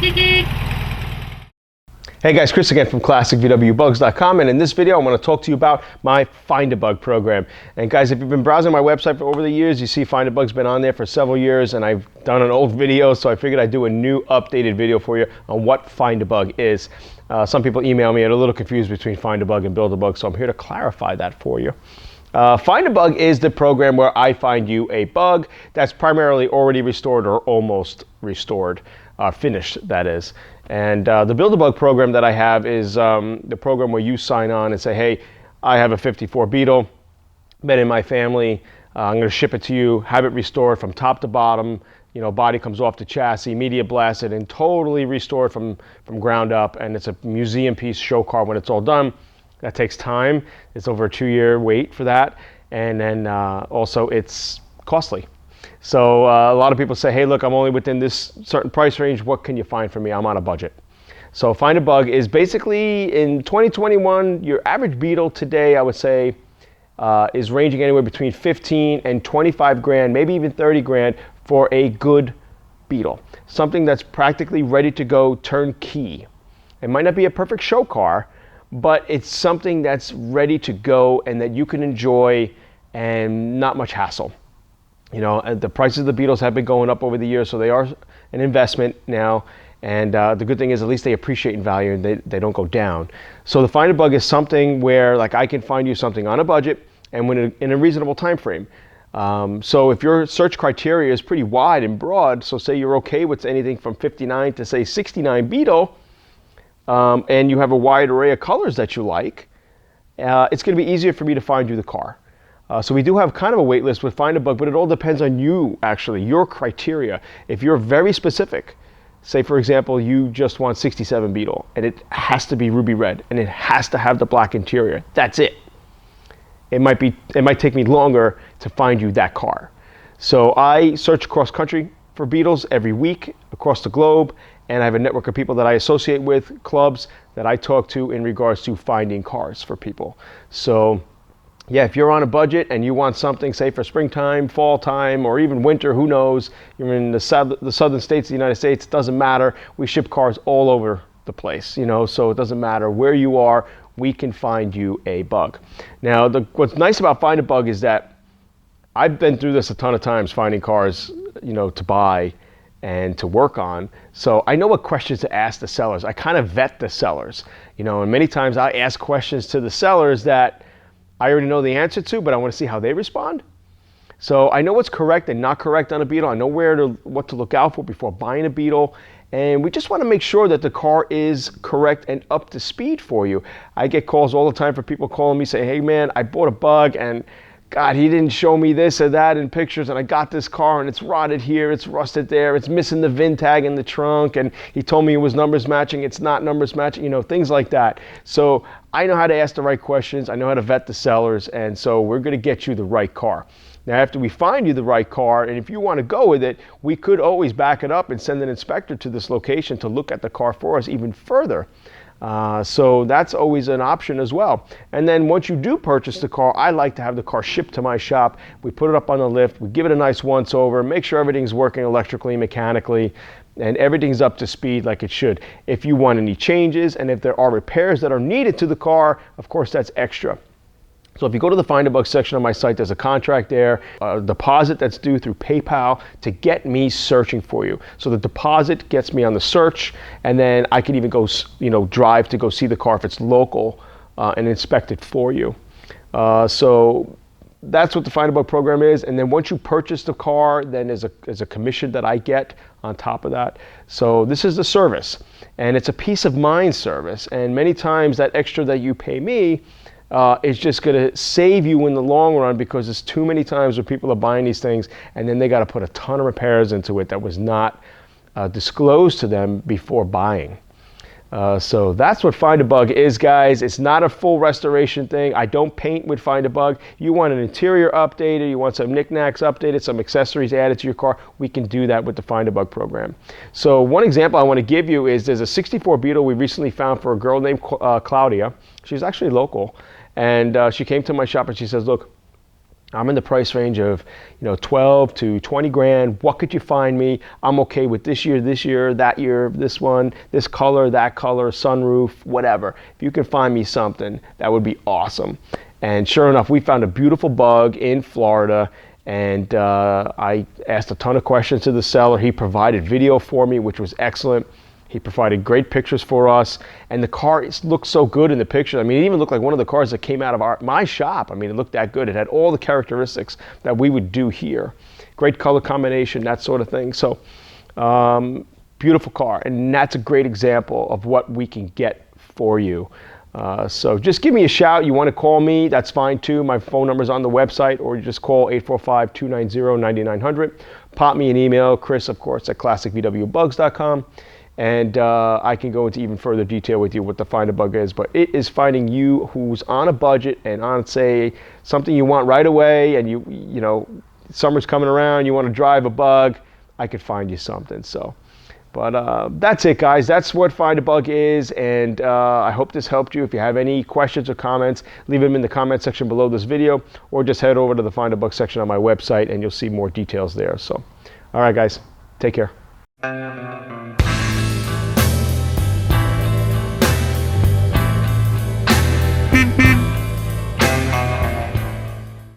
Hey guys, Chris again from ClassicVWBugs.com, and in this video I want to talk to you about my Find a Bug program. And guys, if you've been browsing my website for over the years, you see Find a Bug's been on there for several years, and I've done an old video, so I figured I'd do a new updated video for you on what Find a Bug is. Some people email me and are a little confused between Find a Bug and Build a Bug, so I'm here to clarify that for you. Find a Bug is the program where I find you a bug that's primarily already restored or almost restored, finished that is. And the Build a Bug program that I have is the program where you sign on and say, hey, I have a 54 Beetle, been in my family, I'm going to ship it to you, have it restored from top to bottom, you know, body comes off the chassis, media blasted, and totally restored from ground up, and it's a museum piece show car when it's all done. That takes time. It's over a 2-year wait for that, and then also it's costly. So a lot of people say, hey, look, I'm only within this certain price range. What can you find for me? I'm on a budget. So Find a Bug is basically, in 2021, your average Beetle today, I would say, is ranging anywhere between 15 and 25 grand, maybe even 30 grand for a good Beetle. Something that's practically ready to go turnkey. It might not be a perfect show car, but it's something that's ready to go and that you can enjoy and not much hassle. You know, the prices of the Beetles have been going up over the years, so they are an investment now. And the good thing is at least they appreciate in value and they don't go down. So the Find a Bug is something where, like, I can find you something on a budget and in a reasonable time frame. So if your search criteria is pretty wide and broad, so say you're okay with anything from 59 to say 69 Beetle, and you have a wide array of colors that you like, it's going to be easier for me to find you the car. So we do have kind of a wait list with Find a Bug, but it all depends on you, actually, your criteria. If you're very specific, say for example, you just want 67 Beetle, and it has to be ruby red, and it has to have the black interior. That's it. It might take me longer to find you that car. So I search across country for Beetles every week across the globe, and I have a network of people that I associate with, clubs that I talk to in regards to finding cars for people. So yeah, if you're on a budget and you want something, say for springtime, fall time, or even winter, who knows, you're in the southern states of the United States, it doesn't matter. We ship cars all over the place, you know, so it doesn't matter where you are, we can find you a bug. Now, what's nice about Find a Bug is that I've been through this a ton of times, finding cars, you know, to buy and to work on. So I know what questions to ask the sellers. I kind of vet the sellers, you know, and many times I ask questions to the sellers that I already know the answer to, but I want to see how they respond. So I know what's correct and not correct on a Beetle. I know what to look out for before buying a Beetle. And we just want to make sure that the car is correct and up to speed for you. I get calls all the time for people calling me, say, hey man, I bought a Bug and God, he didn't show me this or that in pictures, and I got this car and it's rotted here, it's rusted there, it's missing the VIN tag in the trunk, and he told me it was numbers matching, it's not numbers matching, you know, things like that. So I know how to ask the right questions, I know how to vet the sellers, and so we're going to get you the right car. Now, after we find you the right car, and if you want to go with it, we could always back it up and send an inspector to this location to look at the car for us even further. So that's always an option as well. And then once you do purchase the car, I like to have the car shipped to my shop. We put it up on the lift, we give it a nice once over, make sure everything's working electrically, mechanically, and everything's up to speed like it should. If you want any changes and if there are repairs that are needed to the car, of course that's extra. So if you go to the Find a Bug section of my site, there's a contract there, a deposit that's due through PayPal to get me searching for you. So the deposit gets me on the search, and then I can even go, you know, drive to go see the car if it's local and inspect it for you. So that's what the Find a Bug program is. And then once you purchase the car, then there's a commission that I get on top of that. So this is the service, and it's a peace of mind service. And many times that extra that you pay me is just going to save you in the long run, because there's too many times where people are buying these things and then they got to put a ton of repairs into it that was not disclosed to them before buying. So that's what Find a Bug is, guys. It's not a full restoration thing. I don't paint with Find a Bug. You want an interior updated, you want some knickknacks updated, some accessories added to your car, we can do that with the Find a Bug program. So one example I want to give you is there's a 64 Beetle we recently found for a girl named Claudia. She's actually local. And she came to my shop and she says, look, I'm in the price range of, 12 to 20 grand. What could you find me? I'm okay with this year, that year, this one, this color, that color, sunroof, whatever. If you could find me something, that would be awesome. And sure enough, we found a beautiful bug in Florida, and I asked a ton of questions to the seller. He provided video for me, which was excellent. He provided great pictures for us, and the car looked so good in the picture. I mean, it even looked like one of the cars that came out of my shop. I mean, it looked that good. It had all the characteristics that we would do here. Great color combination, that sort of thing. So, beautiful car, and that's a great example of what we can get for you. So just give me a shout. You want to call me, that's fine too. My phone number is on the website, or you just call 845-290-9900. Pop me an email, Chris, of course, at classicvwbugs.com. And I can go into even further detail with you what the Find a Bug is. But it is finding you who's on a budget and on, say, something you want right away, and you know, summer's coming around, you want to drive a bug, I could find you something. So, but that's it, guys. That's what Find a Bug is, and I hope this helped you. If you have any questions or comments, leave them in the comment section below this video, or just head over to the Find a Bug section on my website, and you'll see more details there. So, all right, guys, take care.